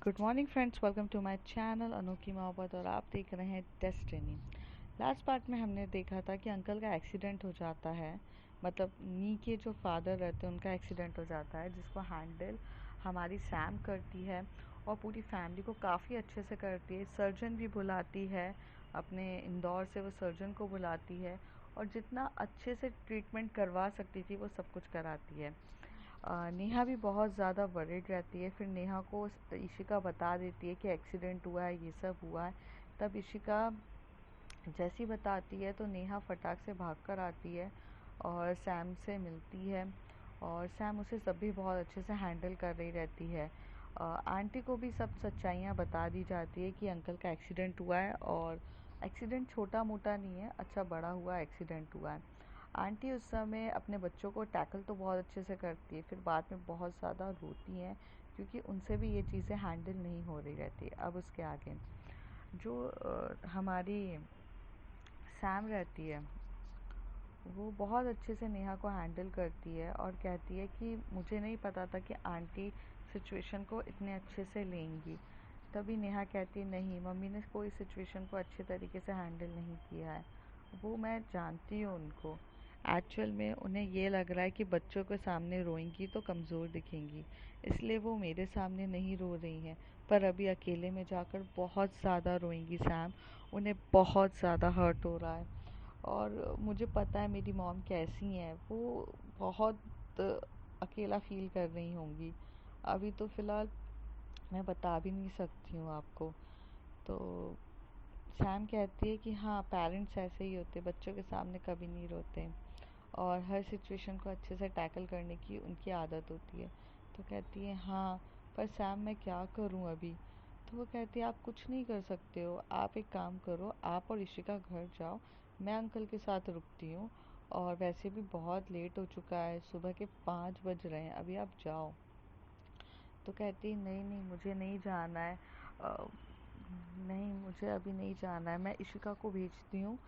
Good morning friends, welcome to my channel Anokhi Mohabbat और आप देख रहे हैं डेस्टिनी। लास्ट पार्ट में हमने देखा था कि अंकल का एक्सीडेंट हो जाता है। मतलब नी के जो फादर रहते हैं उनका एक्सीडेंट हो जाता है, जिसको हैंडल हमारी सैम करती है और पूरी फैमिली को काफ़ी अच्छे से करती है। सर्जन भी बुलाती है, अपने इंदौर से वो सर्जन को बुलाती है और जितना अच्छे से ट्रीटमेंट करवा सकती थी वो सब कुछ कराती है। नेहा भी बहुत ज़्यादा वरीड रहती है। फिर नेहा को इशिका बता देती है कि एक्सीडेंट हुआ है, ये सब हुआ है। तब इशिका जैसी बताती है तो नेहा फटाक से भाग कर आती है और सैम से मिलती है और सैम उसे सब भी बहुत अच्छे से हैंडल कर रही रहती है। आंटी को भी सब सच्चाइयाँ बता दी जाती है कि अंकल का एक्सीडेंट हुआ है और एक्सीडेंट छोटा मोटा नहीं है, अच्छा बड़ा हुआ एक्सीडेंट हुआ है। आंटी उस समय अपने बच्चों को टैकल तो बहुत अच्छे से करती है, फिर बाद में बहुत ज़्यादा रोती हैं क्योंकि उनसे भी ये चीज़ें हैंडल नहीं हो रही रहती। अब उसके आगे जो हमारी सैम रहती है वो बहुत अच्छे से नेहा को हैंडल करती है और कहती है कि मुझे नहीं पता था कि आंटी सिचुएशन को इतने अच्छे से लेंगी। तभी नेहा कहती है नहीं, मम्मी ने कोई सिचुएशन को अच्छे तरीके से हैंडल नहीं किया है, वो मैं जानती हूँ उनको। एक्चुअल में उन्हें ये लग रहा है कि बच्चों के सामने रोएंगी तो कमज़ोर दिखेंगी, इसलिए वो मेरे सामने नहीं रो रही हैं। पर अभी अकेले में जाकर बहुत ज़्यादा रोएंगी सैम, उन्हें बहुत ज़्यादा हर्ट हो रहा है। और मुझे पता है मेरी मॉम कैसी हैं, वो बहुत अकेला फील कर रही होंगी। अभी तो फ़िलहाल मैं बता भी नहीं सकती हूँ आपको। तो सैम कहती है कि हाँ, पेरेंट्स ऐसे ही होते, बच्चों के सामने कभी नहीं रोते और हर सिचुएशन को अच्छे से टैकल करने की उनकी आदत होती है। तो कहती है हाँ, पर सैम मैं क्या करूँ अभी। तो वो कहती है आप कुछ नहीं कर सकते हो, आप एक काम करो, आप और इशिका घर जाओ, मैं अंकल के साथ रुकती हूँ और वैसे भी बहुत लेट हो चुका है, सुबह के 5 बज रहे हैं, अभी आप जाओ। तो कहती है नहीं नहीं, मुझे नहीं जाना है। अ, नहीं, मुझे अभी नहीं जाना है, मैं इशिका को भेजती हूँ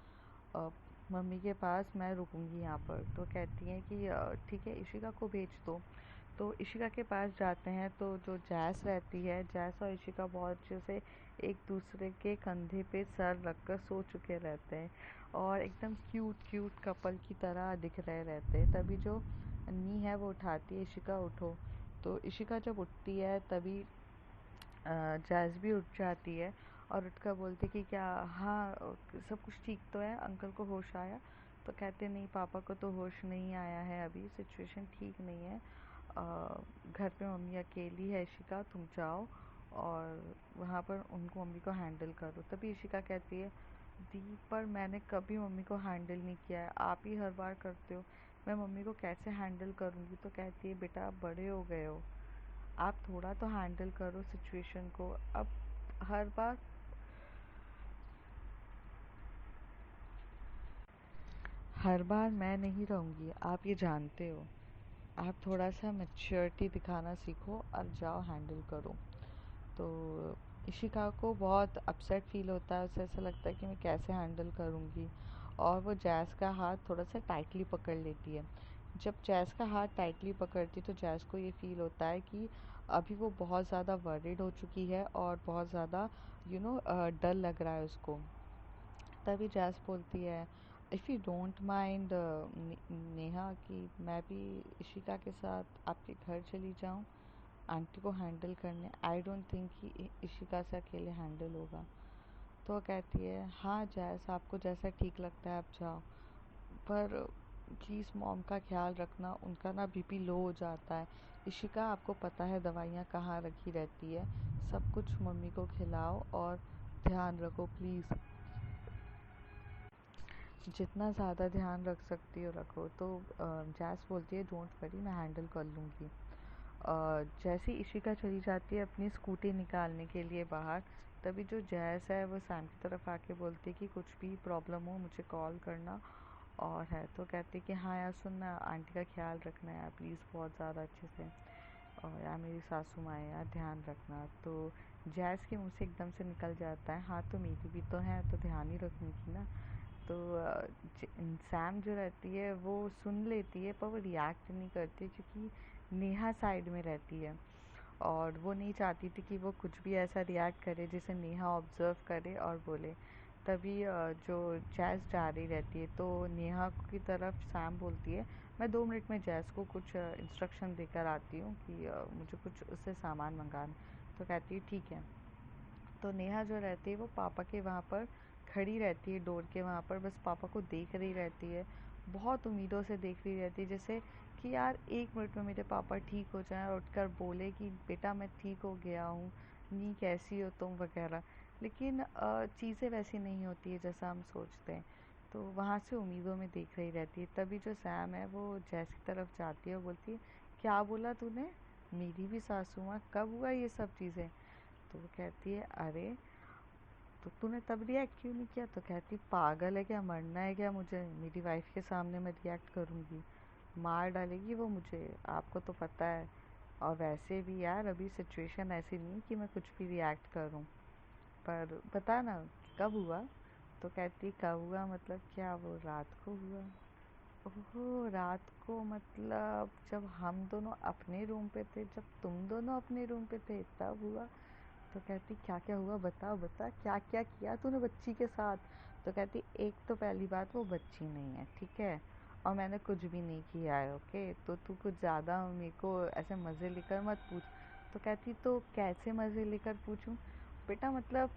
अ, मम्मी के पास, मैं रुकूंगी यहाँ पर। तो कहती हैं कि ठीक है, इशिका को भेज दो। तो इशिका के पास जाते हैं तो जो जैस रहती है, जैस और इशिका बहुत अच्छे से एक दूसरे के कंधे पे सर रखकर सो चुके रहते हैं और एकदम क्यूट क्यूट कपल की तरह दिख रहे रहते हैं। तभी जो नी है वो उठाती है, इशिका उठो। तो इशिका जब उठती है तभी जैज़ भी उठ जाती है और उठकर बोलती कि क्या, हाँ सब कुछ ठीक तो है, अंकल को होश आया। तो कहते नहीं, पापा को तो होश नहीं आया है, अभी सिचुएशन ठीक नहीं है। घर पे मम्मी अकेली है, इशिका तुम जाओ और वहाँ पर उनको, मम्मी को हैंडल करो। तभी इशिका कहती है दी, पर मैंने कभी मम्मी को हैंडल नहीं किया है, आप ही हर बार करते हो, मैं मम्मी को कैसे हैंडल करूँगी। तो कहती है बेटा आप बड़े हो गए हो, आप थोड़ा तो हैंडल करो सिचुएशन को। अब हर बार हर बार मैं नहीं रहूँगी, आप ये जानते हो। आप थोड़ा सा मैच्योरिटी दिखाना सीखो और जाओ हैंडल करो। तो इशिका को बहुत अपसेट फील होता है, उसे ऐसा लगता है कि मैं कैसे हैंडल करूँगी और वो जैज़ का हाथ थोड़ा सा टाइटली पकड़ लेती है। जब जैज़ का हाथ टाइटली पकड़ती तो जैज़ को ये फील होता है कि अभी वो बहुत ज़्यादा वरीड हो चुकी है और बहुत ज़्यादा डर लग रहा है उसको। तभी जैज़ बोलती है if you don't mind Neha, कि मैं भी इशिका के साथ आपके घर चली जाऊँ आंटी को हैंडल करने। आई डोंट थिंक कि इशिका से अकेले हैंडल होगा। तो वो कहती है हाँ जैस, आपको जैसा ठीक लगता है आप जाओ, पर प्लीज़ मॉम का ख्याल रखना, उनका ना बीपी लो हो जाता है। इशिका आपको पता है दवाइयाँ कहाँ रखी रहती है, सब कुछ मम्मी को खिलाओ और ध्यान रखो प्लीज़, जितना ज़्यादा ध्यान रख सकती हो रखो। तो जैस बोलती है डोंट वरी, मैं हैंडल कर लूँगी। जैसे ही इशिका चली जाती है अपनी स्कूटी निकालने के लिए बाहर, तभी जो जैस है वो सैम की तरफ आके बोलती है कि कुछ भी प्रॉब्लम हो मुझे कॉल करना और है। तो कहती है कि हाँ यार सुनना, आंटी का ख्याल रखना यार प्लीज़ बहुत ज़्यादा अच्छे से, और यार मेरी सासू माँ है यार ध्यान रखना। तो जैस के मुंह से एकदम से निकल जाता है हाँ तो मेरी भी तो है, तो ध्यान ही रखनी थी ना। तो सैम जो रहती है वो सुन लेती है पर वो रिएक्ट नहीं करती क्योंकि नेहा साइड में रहती है और वो नहीं चाहती थी कि वो कुछ भी ऐसा रिएक्ट करे जिसे नेहा ऑब्ज़र्व करे और बोले। तभी जो जैज़ जा रही रहती है तो नेहा की तरफ सैम बोलती है, मैं 2 मिनट में जैज़ को कुछ इंस्ट्रक्शन देकर आती हूँ कि मुझे कुछ उससे सामान मंगाना। तो कहती है ठीक है। तो नेहा जो रहती है वो पापा के वहाँ पर खड़ी रहती है, डोर के वहाँ पर, बस पापा को देख रही रहती है, बहुत उम्मीदों से देख रही रहती है, जैसे कि यार 1 मिनट में मेरे पापा ठीक हो जाएं और उठकर बोले कि बेटा मैं ठीक हो गया हूँ, नी कैसी हो तुम वगैरह। लेकिन चीज़ें वैसी नहीं होती है जैसा हम सोचते हैं। तो वहाँ से उम्मीदों में देख रही रहती है। तभी जो सैम है वो जैस की तरफ जाती है और बोलती है, क्या बोला तूने? मेरी भी सासू माँ, कब हुआ ये सब चीज़ें? तो वो कहती है, अरे तो तूने तब रिएक्ट क्यों नहीं किया? तो कहती, पागल है क्या, मरना है क्या मुझे? मेरी वाइफ के सामने मैं रिएक्ट करूँगी, मार डालेगी वो मुझे, आपको तो पता है। और वैसे भी यार अभी सिचुएशन ऐसी नहीं कि मैं कुछ भी रिएक्ट करूँ, पर बता ना कब हुआ? तो कहती, कब हुआ मतलब क्या, वो रात को हुआ? ओहो, रात को मतलब जब हम दोनों अपने रूम पे थे, जब तुम दोनों अपने रूम पे थे तब हुआ? तो कहती, क्या क्या हुआ, बता बता, क्या क्या किया तूने बच्ची के साथ? तो कहती, एक तो पहली बात वो बच्ची नहीं है, ठीक है, और मैंने कुछ भी नहीं किया है, ओके, तो तू कुछ ज़्यादा मेरे को ऐसे मज़े लेकर मत पूछ। तो कहती, तो कैसे मज़े लेकर पूछूं? बेटा मतलब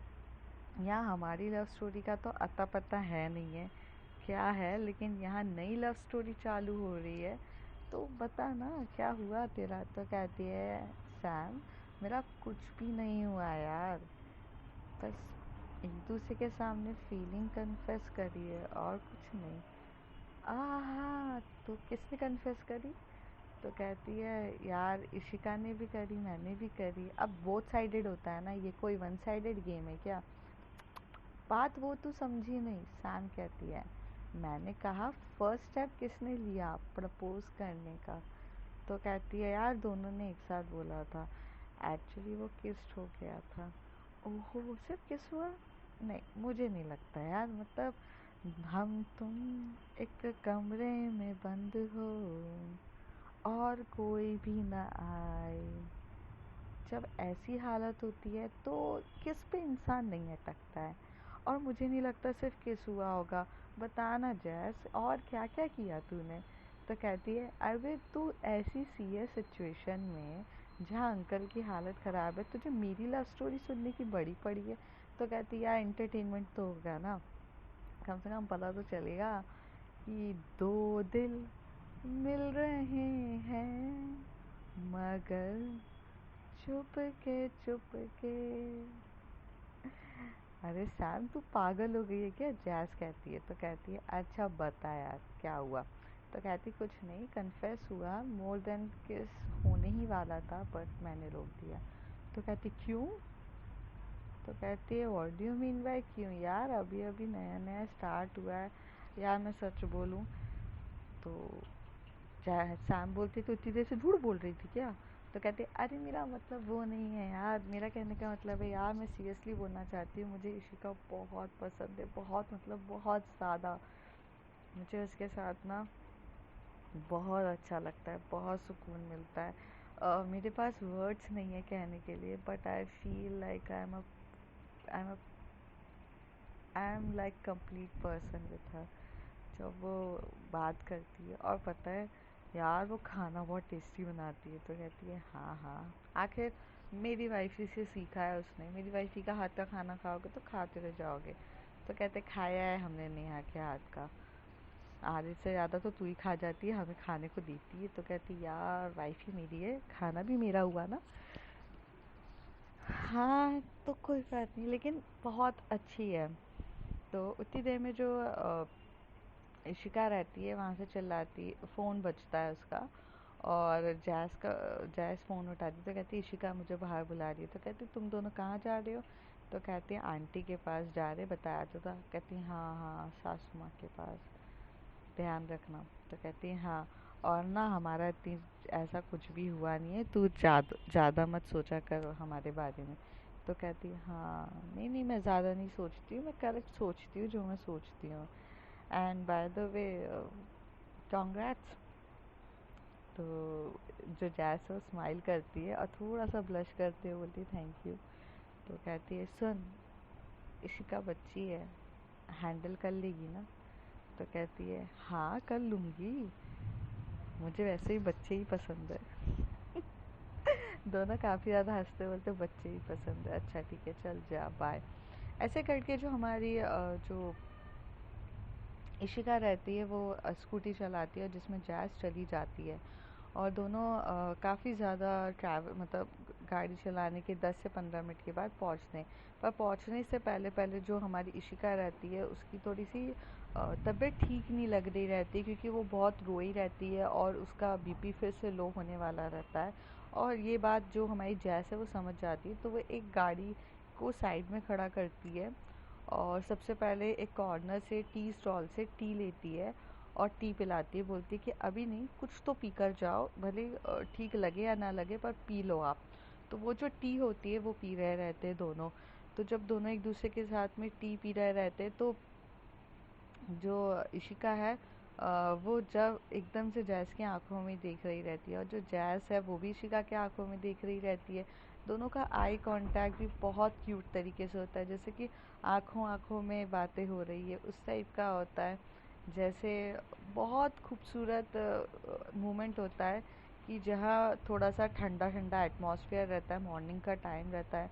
यहाँ हमारी लव स्टोरी का तो अता पता है नहीं है क्या है, लेकिन यहाँ नई लव स्टोरी चालू हो रही है, तो बता ना क्या हुआ तेरा? तो कहती है, सैम मेरा कुछ भी नहीं हुआ यार, बस एक दूसरे के सामने फीलिंग कन्फेस करी है और कुछ नहीं। आहा, तो किसने कन्फेस करी? तो कहती है, यार इशिका ने भी करी, मैंने भी करी, अब बोथ साइडेड होता है ना, ये कोई वन साइडेड गेम है क्या? बात वो तू समझी नहीं। सैम कहती है, मैंने कहा फर्स्ट स्टेप किसने लिया प्रपोज करने का? तो कहती है, यार दोनों ने एक साथ बोला था, एक्चुअली वो किस्ड हो गया था। ओहो, सिर्फ किस हुआ? नहीं मुझे नहीं लगता यार, मतलब हम तुम एक कमरे में बंद हो और कोई भी ना आए, जब ऐसी हालत होती है तो किस पे इंसान नहीं अटकता है। और मुझे नहीं लगता सिर्फ किस हुआ होगा, बताना जैस और क्या क्या किया तूने? तो कहती है, अरे तू ऐसी सीरियस सिचुएशन में जहाँ अंकल की हालत ख़राब है, तुझे मेरी लव स्टोरी सुनने की बड़ी पड़ी है। तो कहती है, यार एंटरटेनमेंट तो होगा ना, कम से कम पता तो चलेगा कि दो दिल मिल रहे हैं मगर चुप के। अरे सैम तू पागल हो गई है क्या? जैस कहती है। तो कहती है, अच्छा बता यार क्या हुआ? तो कहती, कुछ नहीं, कन्फेस हुआ, मोर देन किस होने ही वाला था बट मैंने रोक दिया। तो कहती, क्यों? तो कहती है, what do you mean by क्यों? यार अभी अभी नया नया स्टार्ट हुआ है यार, मैं सच बोलूँ तो सैम बोलती, तो इतनी देर से झूठ बोल रही थी क्या? तो कहते, अरे मेरा मतलब वो नहीं है यार, मेरा कहने का मतलब है यार, मैं सीरियसली बोलना चाहती हूँ, मुझे इशिका बहुत पसंद है, बहुत मतलब बहुत ज़्यादा, मुझे उसके साथ ना बहुत अच्छा लगता है, बहुत सुकून मिलता है। मेरे पास वर्ड्स नहीं है कहने के लिए, but I feel like I am like complete person with her. जब वो बात करती है, और पता है यार वो खाना बहुत टेस्टी बनाती है। तो कहती है, हाँ हाँ, आखिर मेरी वाइफी से सीखा है उसने, मेरी वाइफी का हाथ का खाना खाओगे तो खाते रह जाओगे। तो कहते, खाया है हमने नेहा के हाथ का, आधे से ज़्यादा तो तू ही खा जाती है, हमें खाने को देती है। तो कहती, यार वाइफी मेरी है, खाना भी मेरा हुआ ना। हाँ तो कोई बात नहीं, लेकिन बहुत अच्छी है। तो उतनी देर में जो इशिका रहती है वहाँ से चिल्लाती, फ़ोन बजता है उसका, और जैस फ़ोन उठाती तो कहती, इशिका मुझे बाहर बुला रही है। तो कहती, तुम दोनों कहाँ जा रहे हो? तो कहती है, आंटी के पास जा रहे, बताया तो था। कहती, हाँ हाँ सासू माँ के पास, ध्यान रखना। तो कहती है, हाँ, और ना हमारा इतनी ऐसा कुछ भी हुआ नहीं है, तू ज़्यादा मत सोचा कर हमारे बारे में। तो कहती है, हाँ नहीं नहीं, मैं ज़्यादा नहीं सोचती हूँ, मैं करेक्ट सोचती हूँ जो मैं सोचती हूँ। And by the way, congrats, तो जो जैस है वो स्माइल करती है और थोड़ा सा ब्लश करते हुए बोलती है थैंक यू। तो कहती है सुन, इशिका बच्ची है, हैंडल कर लेगी ना? तो कहती है हाँ कर लूँगी, मुझे वैसे ही बच्चे ही पसंद है। दोनों काफ़ी ज़्यादा हंसते बोलते बच्चे ही पसंद है, अच्छा ठीक है चल जा बाय। ऐसे करके जो हमारी जो इशिका रहती है वो स्कूटी चलाती है जिसमें जैस चली जाती है, और दोनों काफ़ी ज़्यादा ट्रैवल मतलब गाड़ी चलाने के 10 से 15 मिनट के बाद पहुंचते हैं। पर पहुंचने से पहले पहले जो हमारी इशिका रहती है उसकी थोड़ी सी तबीयत ठीक नहीं लग रही रहती, क्योंकि वो बहुत रोई रहती है और उसका बीपी फिर से लो होने वाला रहता है। और ये बात जो हमारी जैस है वो समझ जाती है, तो वो एक गाड़ी को साइड में खड़ा करती है और सबसे पहले एक कॉर्नर से टी स्टॉल से टी लेती है और टी पिलाती है। बोलती है कि अभी नहीं, कुछ तो पी कर जाओ, भले ठीक लगे या ना लगे पर पी लो आप। तो वो जो टी होती है वो पी रहे रहते हैं दोनों। तो जब दोनों एक दूसरे के साथ में टी पी रहे रहते हैं तो जो इशिका है वो जब एकदम से जैस की आंखों में देख रही रहती है, और जो जैस है वो भी इशिका के आंखों में देख रही रहती है। दोनों का आई कांटेक्ट भी बहुत क्यूट तरीके से होता है, जैसे कि आंखों आंखों में बातें हो रही है उस टाइप का होता है। जैसे बहुत खूबसूरत मोमेंट होता है कि जहाँ थोड़ा सा ठंडा ठंडा एटमॉस्फेयर रहता है, मॉर्निंग का टाइम रहता है,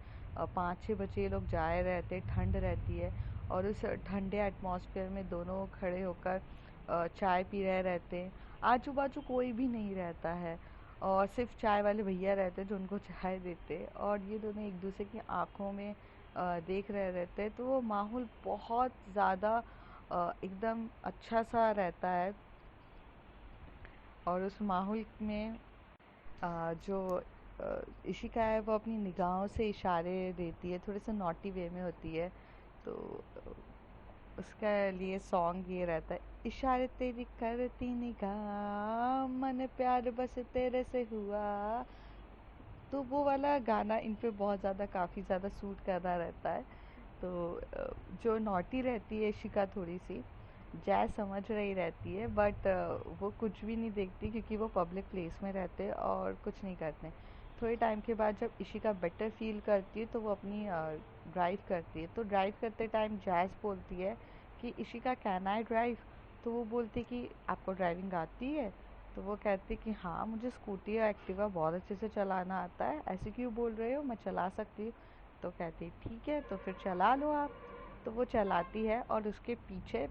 5-6 बजे ये लोग जाए रहते, ठंड रहती है, और उस ठंडे एटमॉस्फेयर में दोनों खड़े होकर चाय पी रहे रहते हैं। आजू बाजू कोई भी नहीं रहता है और सिर्फ चाय वाले भैया रहते हैं जो उनको चाय देते हैं, और ये दोनों एक दूसरे की आंखों में देख रहे रहते हैं। तो वो माहौल बहुत ज़्यादा एकदम अच्छा सा रहता है, और उस माहौल में जो इशिका है वो अपनी निगाहों से इशारे देती है, थोड़े से नॉटी वे में होती है। तो उसका लिए सॉन्ग ये रहता है, इशारे तेरी करती निगाह, मन प्यार बस तेरे से हुआ। तो वो वाला गाना इन पे बहुत ज़्यादा काफ़ी ज़्यादा सूट कर रहा रहता है। तो जो नॉटी रहती है इशिका थोड़ी सी, जैज़ समझ रही रहती है, बट वो कुछ भी नहीं देखती क्योंकि वो पब्लिक प्लेस में रहते हैं और कुछ नहीं करते। थोड़े टाइम के बाद जब इशिका बेटर फील करती है तो वो अपनी ड्राइव करती है। तो ड्राइव करते टाइम जैज़ बोलती है कि इशिका कैन आई ड्राइव? तो वो बोलती है कि आपको ड्राइविंग आती है? तो वो कहती कि हाँ मुझे स्कूटी या एक्टिवा बहुत अच्छे से चलाना आता है, ऐसे क्यों बोल रहे हो, मैं चला सकती हूँ। तो कहती ठीक है तो फिर चला लो आप। तो वो चलाती है और उसके पीछे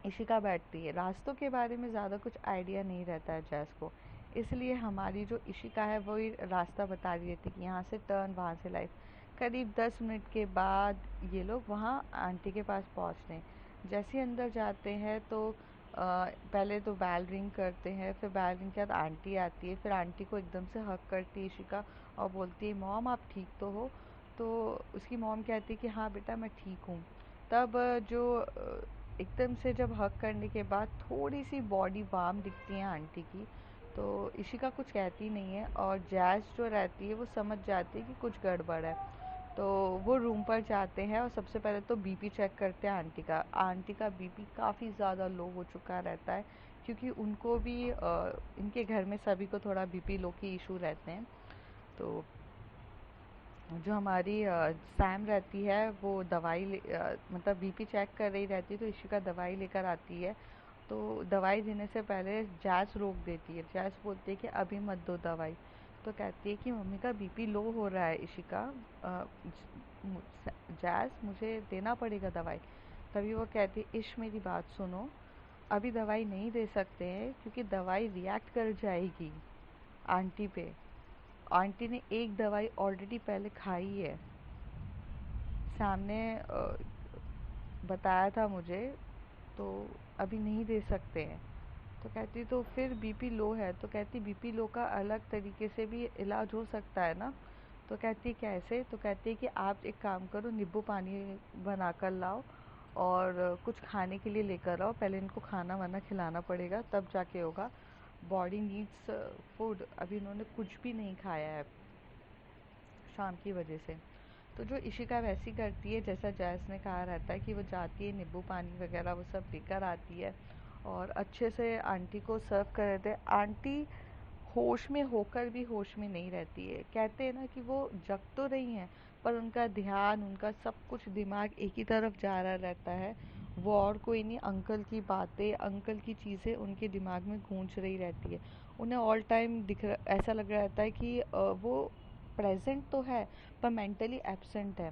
इशिका बैठती है। रास्तों के बारे में ज़्यादा कुछ आइडिया नहीं रहता है जैस को, इसलिए हमारी जो इशिका है वही रास्ता बता रही रहती कि यहाँ से टर्न, वहाँ से लाइट। करीब 10 मिनट के बाद ये लोग वहाँ आंटी के पास पहुँचते हैं। जैसे ही अंदर जाते हैं तो पहले तो बैल रिंग करते हैं, फिर बैल रिंग के बाद आंटी आती है, फिर आंटी को एकदम से हक करती है इशिका और बोलती है मॉम आप ठीक तो हो? तो उसकी मॉम कहती है कि हाँ बेटा मैं ठीक हूँ। तब जो एकदम से जब हक करने के बाद थोड़ी सी बॉडी वार्म दिखती है आंटी की, तो इशिका कुछ कहती नहीं है, और जैज़ जो रहती है वो समझ जाती है कि कुछ गड़बड़ है। तो वो रूम पर जाते हैं और सबसे पहले तो बीपी चेक करते हैं आंटी का। आंटी का बीपी काफ़ी ज़्यादा लो हो चुका रहता है, क्योंकि उनको भी इनके घर में सभी को थोड़ा बीपी लो के इशू रहते हैं। तो जो हमारी सैम रहती है वो मतलब बीपी चेक कर रही रहती है, तो इशिका दवाई लेकर आती है। तो दवाई देने से पहले जैस रोक देती है। जैस बोलती है कि अभी मत दो दवाई। तो कहती है कि मम्मी का बीपी लो हो रहा है इशिका, जैस मुझे देना पड़ेगा दवाई। तभी वो कहती है इश मेरी बात सुनो, अभी दवाई नहीं दे सकते हैं क्योंकि दवाई रिएक्ट कर जाएगी आंटी पे। आंटी ने एक दवाई ऑलरेडी पहले खाई है, सामने बताया था मुझे, तो अभी नहीं दे सकते हैं। तो कहती तो फिर बीपी लो है? तो कहती बीपी लो का अलग तरीके से भी इलाज हो सकता है ना? तो कहती कैसे? तो कहती है कि आप एक काम करो, नींबू पानी बना कर लाओ और कुछ खाने के लिए लेकर आओ, पहले इनको खाना वाना खिलाना पड़ेगा तब जाके होगा। बॉडी नीड्स फूड, अभी इन्होंने कुछ भी नहीं खाया है शाम की वजह से। तो जो इशिका वैसी करती है जैसा जैस ने कहा रहता है कि वो जाती है नींबू पानी वगैरह वो सब लेकर आती है और अच्छे से आंटी को सर्व कर देते हैं। आंटी होश में होकर भी होश में नहीं रहती है। कहते हैं ना कि वो जग तो रही हैं, पर उनका ध्यान, उनका सब कुछ दिमाग एक ही तरफ जा रहा रहता है। वो और कोई नहीं, अंकल की बातें, अंकल की चीज़ें उनके दिमाग में गूंज रही रहती है। उन्हें ऑल टाइम ऐसा लग रहा रहता है कि वो प्रेजेंट तो है पर मेंटली एब्सेंट है।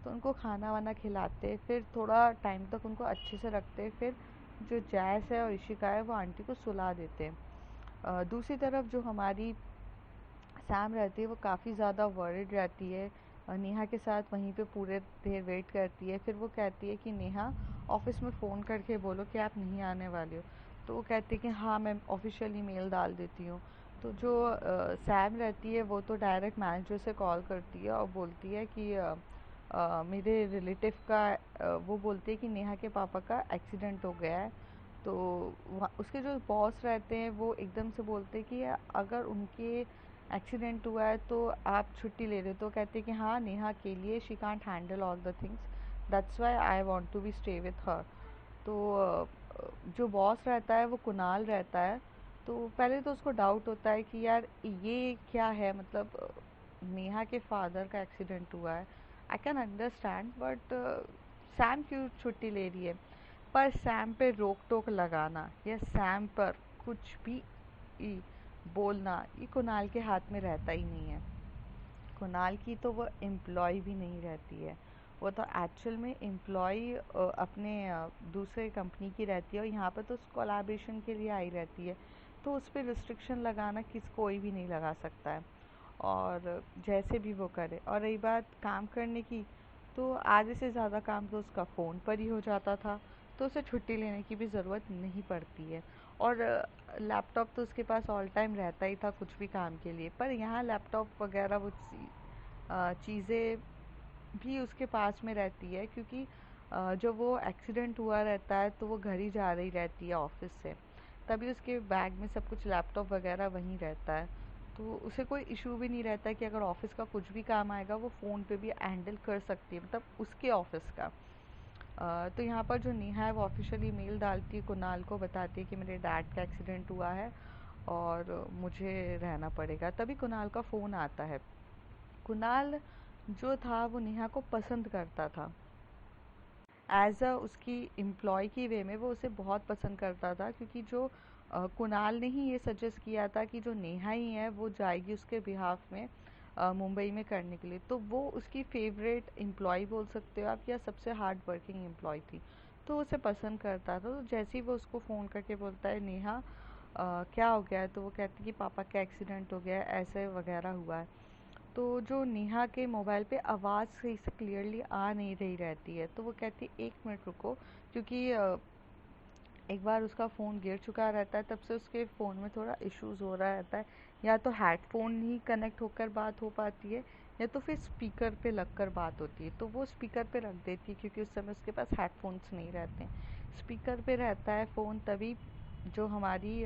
तो उनको खाना वाना खिलाते, फिर थोड़ा टाइम तक उनको अच्छे से रखते, फिर जो जैस है और इशिका है वो आंटी को सुला देते हैं। दूसरी तरफ जो हमारी सैम रहती है वो काफ़ी ज़्यादा वरिड रहती है। नेहा के साथ वहीं पे पूरे देर वेट करती है। फिर वो कहती है कि नेहा, ऑफिस में फ़ोन करके बोलो कि आप नहीं आने वाले हो। तो वो कहती है कि हाँ, मैं ऑफिशियली मेल डाल देती हूँ। तो जो सैम रहती है वो तो डायरेक्ट मैनेजर से कॉल करती है और बोलती है कि मेरे रिलेटिव का वो बोलती है कि नेहा के पापा का एक्सीडेंट हो गया है। तो उसके जो बॉस रहते हैं वो एकदम से बोलते हैं कि अगर उनके एक्सीडेंट हुआ है तो आप छुट्टी ले रहे हो। तो कहते हैं कि हाँ, नेहा के लिए she can't handle all the things, that's why I want to be stay with her. तो जो बॉस रहता है वो कुणाल रहता है। तो पहले तो उसको डाउट होता है कि यार ये क्या है, मतलब नेहा के फादर का एक्सीडेंट हुआ है, I can understand, but Sam क्यों छुट्टी ले रही है। पर सैम पे रोक टोक लगाना या सैम पर कुछ भी बोलना, ये कुणाल के हाथ में रहता ही नहीं है। कुणाल की तो वो एम्प्लॉय भी नहीं रहती है, वो तो एक्चुअल में एम्प्लॉय अपने दूसरे कंपनी की रहती है और यहाँ पर तो उस कोलैबोरेशन के लिए आई रहती है। तो उस पर रिस्ट्रिक्शन लगाना कोई भी नहीं लगा सकता है, और जैसे भी वो करे। और रही बात काम करने की, तो आधे से ज़्यादा काम तो उसका फ़ोन पर ही हो जाता था, तो उसे छुट्टी लेने की भी ज़रूरत नहीं पड़ती है। और लैपटॉप तो उसके पास ऑल टाइम रहता ही था कुछ भी काम के लिए। पर यहाँ लैपटॉप वगैरह वो चीज़ें भी उसके पास में रहती है, क्योंकि जब वो एक्सीडेंट हुआ रहता है तो वो घर ही जा रही रहती है ऑफिस से, तभी उसके बैग में सब कुछ लैपटॉप वगैरह वहीं रहता है। तो उसे कोई इशू भी नहीं रहता कि अगर ऑफिस का कुछ भी काम आएगा वो फ़ोन पे भी हैंडल कर सकती है, मतलब उसके ऑफिस का। तो यहाँ पर जो नेहा है वो ऑफिशियली मेल डालती है, कुणाल को बताती है कि मेरे डैड का एक्सीडेंट हुआ है और मुझे रहना पड़ेगा। तभी कुणाल का फ़ोन आता है। कुणाल जो था वो नेहा को पसंद करता था, एज अ उसकी एम्प्लॉय की वे में वो उसे बहुत पसंद करता था, क्योंकि जो कुणाल ने ही ये सजेस्ट किया था कि जो नेहा ही है वो जाएगी उसके बिहाफ में मुंबई में करने के लिए। तो वो उसकी फेवरेट एम्प्लॉय बोल सकते हो आप, या सबसे हार्ड वर्किंग एम्प्लॉय थी। तो उसे पसंद करता था। तो जैसे ही वो उसको फ़ोन करके बोलता है नेहा क्या हो गया है, तो वो कहती है कि पापा का एक्सीडेंट हो गया है, ऐसे वगैरह हुआ है। तो जो नेहा के मोबाइल पे आवाज़ सही से क्लियरली आ नहीं रही रहती है, तो वो कहती है 1 मिनट रुको, क्योंकि एक बार उसका फ़ोन गिर चुका रहता है, तब से उसके फ़ोन में थोड़ा इश्यूज़ हो रहा रहता है। या तो हेडफोन ही कनेक्ट होकर बात हो पाती है, या तो फिर स्पीकर पे लगकर बात होती है। तो वो स्पीकर पे रख देती है, क्योंकि उस समय उसके पास हेडफोन्स नहीं रहते हैं। स्पीकर पे रहता है फ़ोन, तभी जो हमारी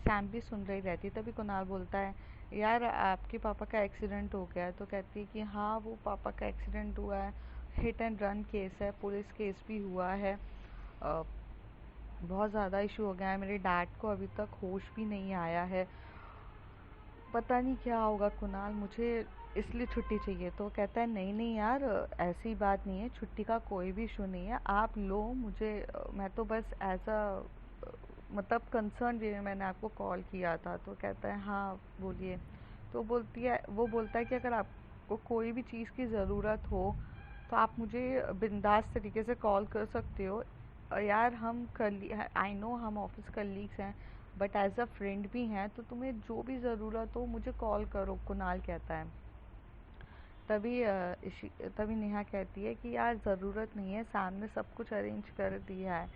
सैम भी सुन रही रहती है। तभी कुणाल बोलता है यार आपके पापा का एक्सीडेंट हो गया है। तो कहती है कि हाँ, वो पापा का एक्सीडेंट हुआ है, हिट एंड रन केस है, पुलिस केस भी हुआ है, अ, बहुत ज़्यादा इशू हो गया है, मेरे डैड को अभी तक होश भी नहीं आया है, पता नहीं क्या होगा कुणाल, मुझे इसलिए छुट्टी चाहिए। तो कहता है नहीं नहीं यार, ऐसी बात नहीं है, छुट्टी का कोई भी इशू नहीं है, आप लो। मुझे मैं तो बस एज अ मतलब कंसर्न वे में मैंने आपको कॉल किया था। तो कहता है हाँ बोलिए। तो वो बोलता है कि अगर आपको कोई भी चीज़ की ज़रूरत हो तो आप मुझे बिंदास तरीके से कॉल कर सकते हो। यार हम आई नो हम ऑफिस कलीग्स हैं, बट एज अ फ्रेंड भी हैं, तो तुम्हें जो भी ज़रूरत हो मुझे कॉल करो, कुणाल कहता है। तभी नेहा कहती है कि यार ज़रूरत नहीं है, सामने सब कुछ अरेंज कर दिया है,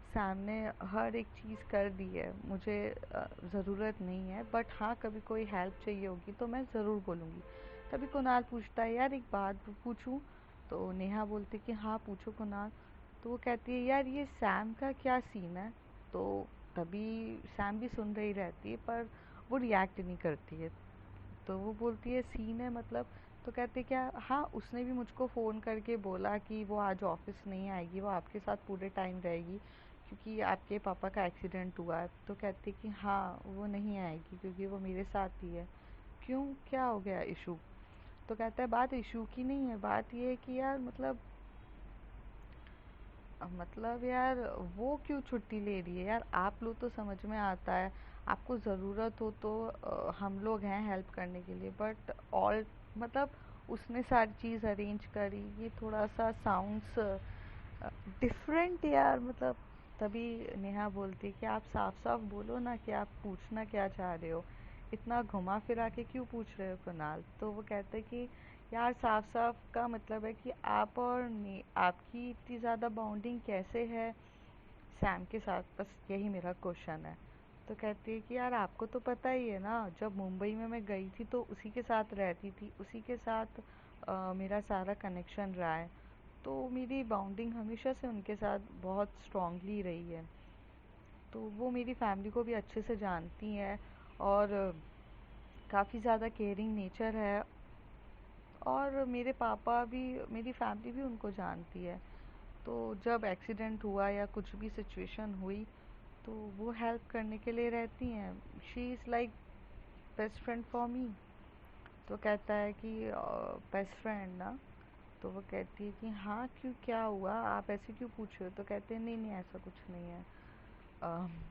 सामने हर एक चीज़ कर दी है, मुझे ज़रूरत नहीं है, बट हाँ कभी कोई हेल्प चाहिए होगी तो मैं ज़रूर बोलूँगी। तभी कुणाल पूछता है यार एक बात पूछूं। तो नेहा बोलती कि हाँ पूछो कुणाल। तो वो कहती है यार ये सैम का क्या सीन है। तो तभी सैम भी सुन रही रहती है, पर वो रिएक्ट नहीं करती है। तो वो बोलती है सीन है मतलब। तो कहते क्या, हाँ उसने भी मुझको फ़ोन करके बोला कि वो आज ऑफिस नहीं आएगी, वो आपके साथ पूरे टाइम रहेगी, क्योंकि आपके पापा का एक्सीडेंट हुआ है। तो कहते कि हाँ वो नहीं आएगी क्योंकि वो मेरे साथ ही है। क्यों, क्या हो गया इशू? तो कहता है बात इशू की नहीं है, बात ये है कि यार मतलब यार वो क्यों छुट्टी ले रही है यार, आप लोग तो समझ में आता है, आपको ज़रूरत हो तो हम लोग हैं हेल्प करने के लिए, बट ऑल मतलब उसने सारी चीज़ अरेंज करी, ये थोड़ा सा साउंड्स डिफरेंट यार मतलब। तभी नेहा बोलती है कि आप साफ साफ बोलो ना कि आप पूछना क्या चाह रहे हो, इतना घुमा फिरा के क्यों पूछ रहे हो कुणाल? तो वो कहते हैं कि यार साफ साफ का मतलब है कि आप और आपकी इतनी ज़्यादा बॉन्डिंग कैसे है सैम के साथ, बस यही मेरा क्वेश्चन है। तो कहती है कि यार आपको तो पता ही है ना, जब मुंबई में मैं गई थी तो उसी के साथ रहती थी, उसी के साथ मेरा सारा कनेक्शन रहा है, तो मेरी बाउंडिंग हमेशा से उनके साथ बहुत स्ट्रांगली रही है। तो वो मेरी फैमिली को भी अच्छे से जानती हैं और काफ़ी ज़्यादा केयरिंग नेचर है, और मेरे पापा भी, मेरी फैमिली भी उनको जानती है। तो जब एक्सीडेंट हुआ या कुछ भी सिचुएशन हुई तो वो हेल्प करने के लिए रहती हैं। She is like best friend for me. तो कहता है कि बेस्ट फ्रेंड ना? तो वो कहती है कि हाँ क्यों, क्या हुआ, आप ऐसे क्यों पूछ रहे हो? तो कहते हैं नहीं नहीं ऐसा कुछ नहीं है, अम,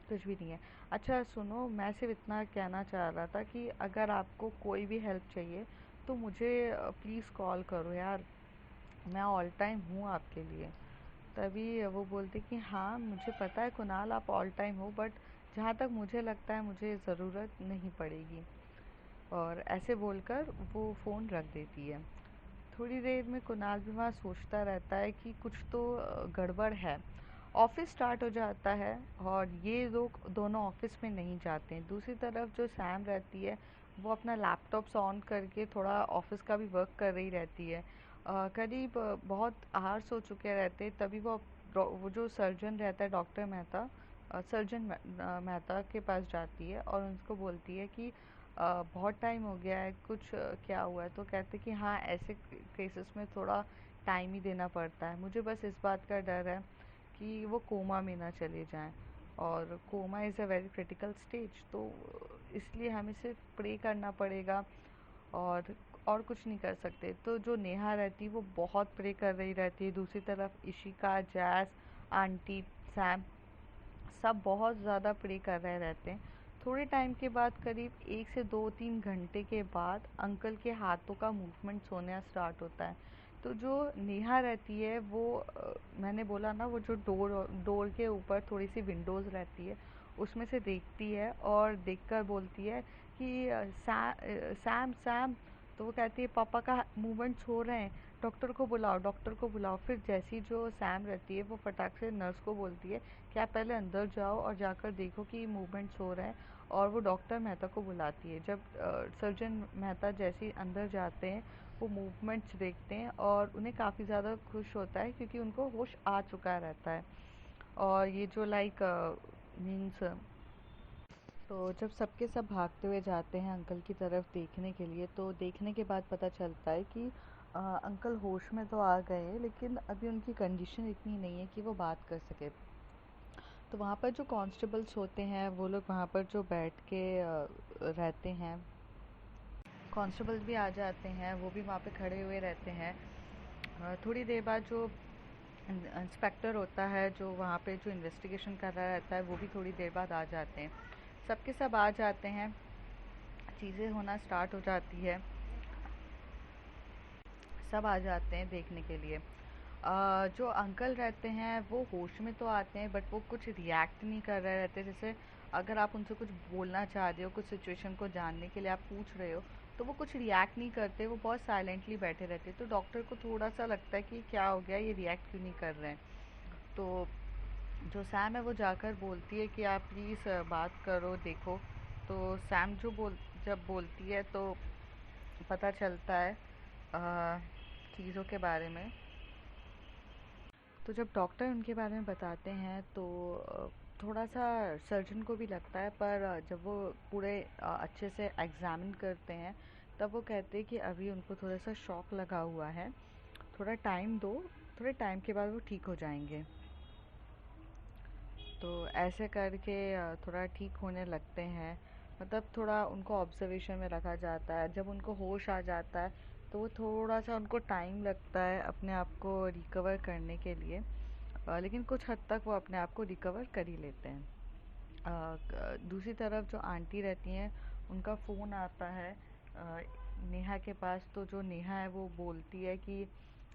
कुछ भी नहीं है। अच्छा सुनो, मैं सिर्फ इतना कहना चाह रहा था कि अगर आपको कोई भी हेल्प चाहिए तो मुझे प्लीज़ कॉल करो यार, मैं ऑल टाइम हूँ आपके लिए। तभी वो बोलते कि हाँ मुझे पता है कुणाल आप ऑल टाइम हो, बट जहाँ तक मुझे लगता है मुझे ज़रूरत नहीं पड़ेगी। और ऐसे बोलकर वो फ़ोन रख देती है। थोड़ी देर में कुणाल भी वहाँ सोचता रहता है कि कुछ तो गड़बड़ है। ऑफिस स्टार्ट हो जाता है और ये लोग दोनों ऑफिस में नहीं जाते हैं। दूसरी तरफ जो सैम रहती है वो अपना लैपटॉप ऑन करके थोड़ा ऑफिस का भी वर्क कर रही रहती है। करीब बहुत आवर्स हो चुके रहते हैं, तभी वो जो सर्जन रहता है डॉक्टर मेहता, सर्जन मेहता के पास जाती है और उनको बोलती है कि बहुत टाइम हो गया है, कुछ क्या हुआ है? तो कहते कि हाँ ऐसे केसेस में थोड़ा टाइम ही देना पड़ता है, मुझे बस इस बात का डर है कि वो कोमा में ना चले जाएं, और coma is a very critical stage, तो इसलिए हमें सिर्फ प्रे करना पड़ेगा और कुछ नहीं कर सकते। तो जो नेहा रहती है वो बहुत प्रे कर रही रहती है, दूसरी तरफ इशिका, जैस, आंटी, सैम सब बहुत ज़्यादा प्रे कर रहे रहते हैं। थोड़े टाइम के बाद करीब 1 से 2-3 घंटे के बाद अंकल के हाथों का मूवमेंट्स होना स्टार्ट होता है। तो जो नेहा रहती है वो मैंने बोला ना वो जो डोर के ऊपर थोड़ी सी विंडोज़ रहती है उसमें से देखती है और देखकर बोलती है कि सैम सैम। तो वो कहती है पापा का मूवमेंट्स हो रहे हैं, डॉक्टर को बुलाओ, डॉक्टर को बुलाओ। फिर जैसी जो सैम रहती है वो फटाक से नर्स को बोलती है कि आप पहले अंदर जाओ और जाकर देखो कि मूवमेंट्स हो रहे हैं, और वो डॉक्टर मेहता को बुलाती है। जब सर्जन मेहता जैसे ही अंदर जाते हैं वो मूवमेंट्स देखते हैं और उन्हें काफ़ी ज़्यादा खुश होता है क्योंकि उनको होश आ चुका रहता है। और ये जो लाइक मीन्स, तो जब सबके सब भागते हुए जाते हैं अंकल की तरफ देखने के लिए, तो देखने के बाद पता चलता है कि अंकल होश में तो आ गए हैं लेकिन अभी उनकी कंडीशन इतनी नहीं है कि वो बात कर सके। तो वहाँ पर जो कांस्टेबल्स होते हैं वो लोग वहाँ पर जो बैठ के रहते हैं, कांस्टेबल्स भी आ जाते हैं, वो भी वहाँ पे खड़े हुए रहते हैं। थोड़ी देर बाद जो इंस्पेक्टर होता है जो वहाँ पे जो इन्वेस्टिगेशन कर रहा रहता है वो भी थोड़ी देर बाद आ जाते हैं। सबके सब आ जाते हैं, चीज़ें होना स्टार्ट हो जाती है, सब आ जाते हैं देखने के लिए। जो अंकल रहते हैं वो होश में तो आते हैं बट वो कुछ रिएक्ट नहीं कर रहे रहते। जैसे अगर आप उनसे कुछ बोलना चाह रहे हो, कुछ सिचुएशन को जानने के लिए आप पूछ रहे हो, तो वो कुछ रिएक्ट नहीं करते, वो बहुत साइलेंटली बैठे रहते। तो डॉक्टर को थोड़ा सा लगता है कि क्या हो गया, ये रिएक्ट क्यों नहीं कर रहे हैं। तो जो सैम है वो जाकर बोलती है कि आप प्लीज़ बात करो देखो। तो सैम जब बोलती है तो पता चलता है चीज़ों के बारे में। तो जब डॉक्टर उनके बारे में बताते हैं तो थोड़ा सा सर्जन को भी लगता है, पर जब वो पूरे अच्छे से एग्ज़ामिन करते हैं तब वो कहते हैं कि अभी उनको थोड़ा सा शॉक लगा हुआ है, थोड़ा टाइम दो, थोड़े टाइम के बाद वो ठीक हो जाएंगे। तो ऐसे करके थोड़ा ठीक होने लगते हैं। मतलब थोड़ा उनको ऑब्जर्वेशन में रखा जाता है। जब उनको होश आ जाता है तो वो थोड़ा सा उनको टाइम लगता है अपने आप को रिकवर करने के लिए, लेकिन कुछ हद तक वो अपने आप को रिकवर कर ही लेते हैं। दूसरी तरफ जो आंटी रहती हैं उनका फ़ोन आता है नेहा के पास। तो जो नेहा है वो बोलती है कि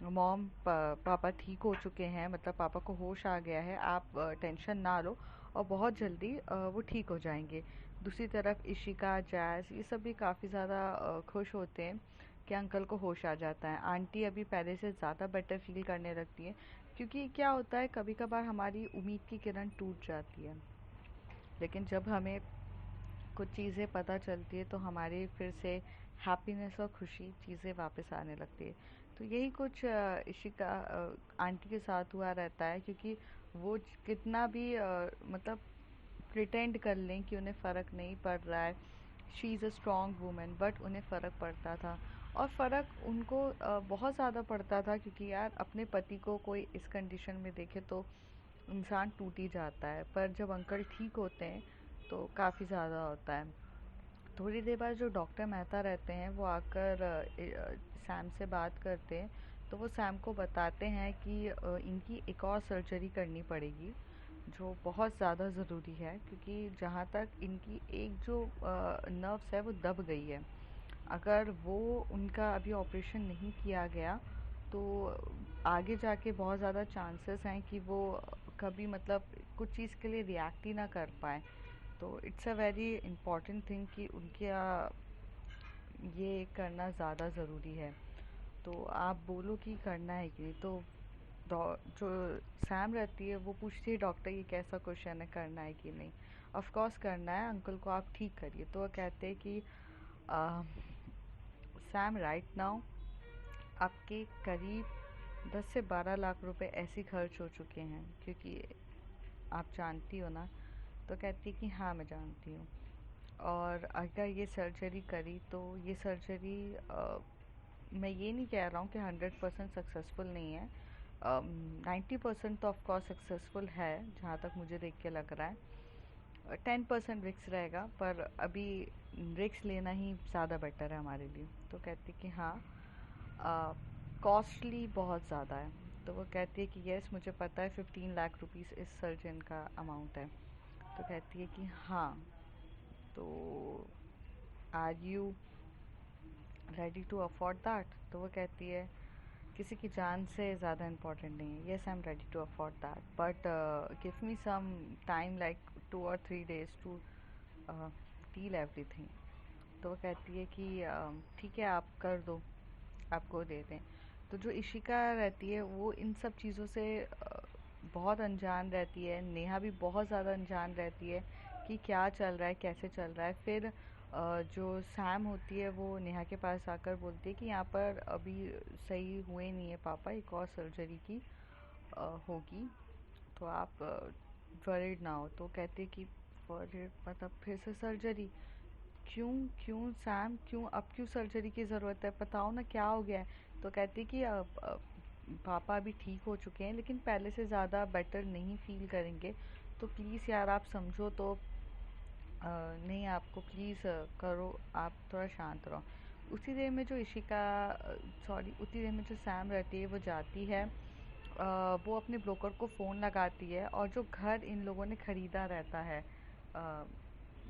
मॉम, पापा ठीक हो चुके हैं, मतलब पापा को होश आ गया है, आप टेंशन ना लो और बहुत जल्दी वो ठीक हो जाएंगे। दूसरी तरफ इशिका, जैज़, ये सब भी काफ़ी ज़्यादा खुश होते हैं कि अंकल को होश आ जाता है। आंटी अभी पहले से ज़्यादा बेटर फील करने लगती है, क्योंकि क्या होता है कभी कभार हमारी उम्मीद की किरण टूट जाती है, लेकिन जब हमें कुछ चीज़ें पता चलती है तो हमारी फिर से हैप्पीनेस और खुशी चीज़ें वापस आने लगती है। तो यही कुछ इशिका आंटी के साथ हुआ रहता है, क्योंकि वो कितना भी मतलब प्रिटेंड कर लें कि उन्हें फ़र्क नहीं पड़ रहा है, she is a strong women, but उन्हें फ़र्क पड़ता था। और फ़र्क उनको बहुत ज़्यादा पड़ता था, क्योंकि यार अपने पति को कोई इस कंडीशन में देखे तो इंसान टूट ही जाता है। पर जब अंकल ठीक होते हैं तो काफ़ी ज़्यादा होता है। थोड़ी देर बाद जो डॉक्टर मेहता रहते हैं वो आकर सैम से बात करते हैं। तो वो सैम को बताते हैं कि इनकी एक और सर्जरी करनी पड़ेगी, जो बहुत ज़्यादा ज़रूरी है, क्योंकि जहाँ तक इनकी एक जो नर्व्स है वो दब गई है। अगर वो उनका अभी ऑपरेशन नहीं किया गया तो आगे जाके बहुत ज़्यादा चांसेस हैं कि वो कभी मतलब कुछ चीज़ के लिए रिएक्ट ही ना कर पाए। तो it's a very important thing कि उनके ये करना ज़्यादा ज़रूरी है। तो आप बोलो कि करना है कि नहीं। तो जो सैम रहती है वो पूछती है डॉक्टर ये कैसा क्वेश्चन है, करना है कि नहीं। ऑफ कोर्स करना है, अंकल को आप ठीक करिए। तो वो कहते हैं कि सैम, राइट नाउ आपके करीब 10 से 12 लाख रुपए ऐसे खर्च हो चुके हैं, क्योंकि आप जानती हो ना। तो कहती है कि हाँ मैं जानती हूँ, और अगर ये सर्जरी करी तो ये सर्जरी मैं ये नहीं कह रहा हूँ कि 100% सक्सेसफुल नहीं है, 90% तो ऑफकोर्स सक्सेसफुल है जहाँ तक मुझे देख के लग रहा है। 10% रिक्स रहेगा, पर अभी रिक्स लेना ही ज़्यादा बेटर है हमारे लिए। तो कहती कि हाँ कॉस्टली बहुत ज़्यादा है। तो वो कहती है कि यस मुझे पता है 15 लाख रुपीस इस सर्जन का अमाउंट है। तो कहती है कि हाँ, तो are you ready to afford that. तो वो कहती है किसी की जान से ज़्यादा इम्पोर्टेंट नहीं है, yes I am ready to afford that, but give me some time like 2 or 3 days to deal everything. तो वो कहती है कि ठीक है आप कर दो, आपको दे दें। तो जो इशिका रहती है वो इन सब चीज़ों से बहुत अनजान रहती है। नेहा भी बहुत ज़्यादा अनजान रहती है कि क्या चल रहा है, कैसे चल रहा है। फिर जो सैम होती है वो नेहा के पास आकर बोलती है कि यहाँ पर अभी सही हुए नहीं है पापा, एक और सर्जरी की होगी, तो आप वरीड ना हो। तो कहते हैं कि वरीड मतलब फिर से सर्जरी? क्यों क्यों सैम, क्यों अब क्यों सर्जरी की ज़रूरत है, बताओ ना क्या हो गया है। तो कहती कि अब पापा अभी ठीक हो चुके हैं, लेकिन पहले से ज़्यादा बेटर नहीं फील करेंगे। तो प्लीज़ यार आप समझो। तो नहीं आपको प्लीज़ करो, आप थोड़ा शांत रहो। उसी देर में जो इशिका सॉरी उसी देर में जो सैम रहती है वो जाती है, वो अपने ब्रोकर को फ़ोन लगाती है, और जो घर इन लोगों ने ख़रीदा रहता है,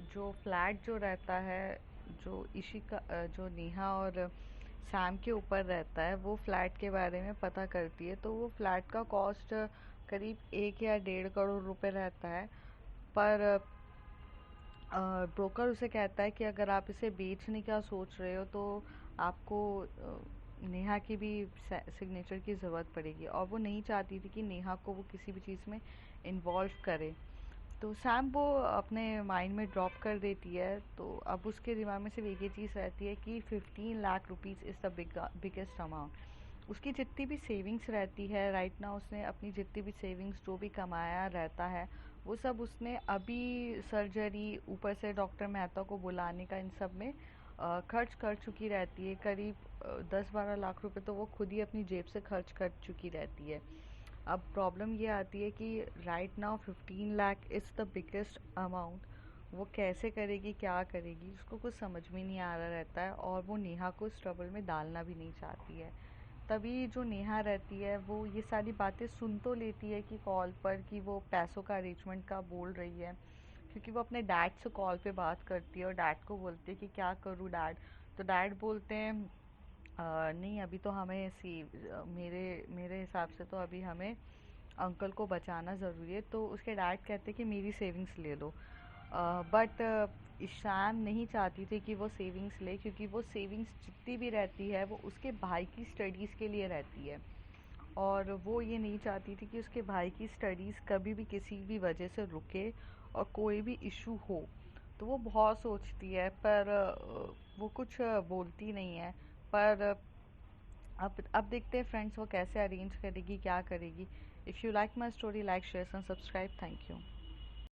जो फ्लैट जो रहता है, जो इशिका जो नेहा और सैम के ऊपर रहता है, वो फ्लैट के बारे में पता करती है। तो वो फ्लैट का कॉस्ट करीब 1 या 1.5 करोड़ रुपए रहता है। पर ब्रोकर उसे कहता है कि अगर आप इसे बेचने का सोच रहे हो तो आपको नेहा की भी सिग्नेचर की ज़रूरत पड़ेगी, और वो नहीं चाहती थी कि नेहा को वो किसी भी चीज़ में इन्वॉल्व करे। तो सैम वो अपने माइंड में ड्रॉप कर देती है। तो अब उसके दिमाग में सिर्फ एक ही चीज़ रहती है कि 15 lakh rupees is the biggest amount. उसकी जितनी भी सेविंग्स रहती है राइट ना, उसने अपनी जितनी भी सेविंग्स जो भी कमाया रहता है वो सब उसने अभी सर्जरी, ऊपर से डॉक्टर मेहता को बुलाने का, इन सब में खर्च कर चुकी रहती है। करीब 10-12 लाख रुपए तो वो खुद ही अपनी जेब से खर्च कर चुकी रहती है। अब प्रॉब्लम ये आती है कि right now 15 lakh is the biggest amount. वो कैसे करेगी, क्या करेगी, उसको कुछ समझ में नहीं आ रहा रहता है, और वो नेहा को इस ट्रबल में डालना भी नहीं चाहती है। तभी जो नेहा रहती है वो ये सारी बातें सुन तो लेती है कि कॉल पर कि वो पैसों का अरेंजमेंट का बोल रही है, क्योंकि वो अपने डैड से कॉल पे बात करती है और डैड को बोलती है कि क्या करूँ डैड। तो डैड बोलते हैं नहीं अभी तो हमें मेरे मेरे हिसाब से तो अभी हमें अंकल को बचाना ज़रूरी है। तो उसके डैड कहते हैं कि मेरी सेविंग्स ले लो, बट ईशान नहीं चाहती थी कि वो सेविंग्स ले, क्योंकि वो सेविंग्स जितनी भी रहती है वो उसके भाई की स्टडीज़ के लिए रहती है, और वो ये नहीं चाहती थी कि उसके भाई की स्टडीज़ कभी भी किसी भी वजह से रुके और कोई भी इशू हो। तो वो बहुत सोचती है, पर वो कुछ बोलती नहीं है। पर अब देखते हैं फ्रेंड्स वो कैसे अरेंज करेगी, क्या करेगी। If you like my story, like share and subscribe. Thank you.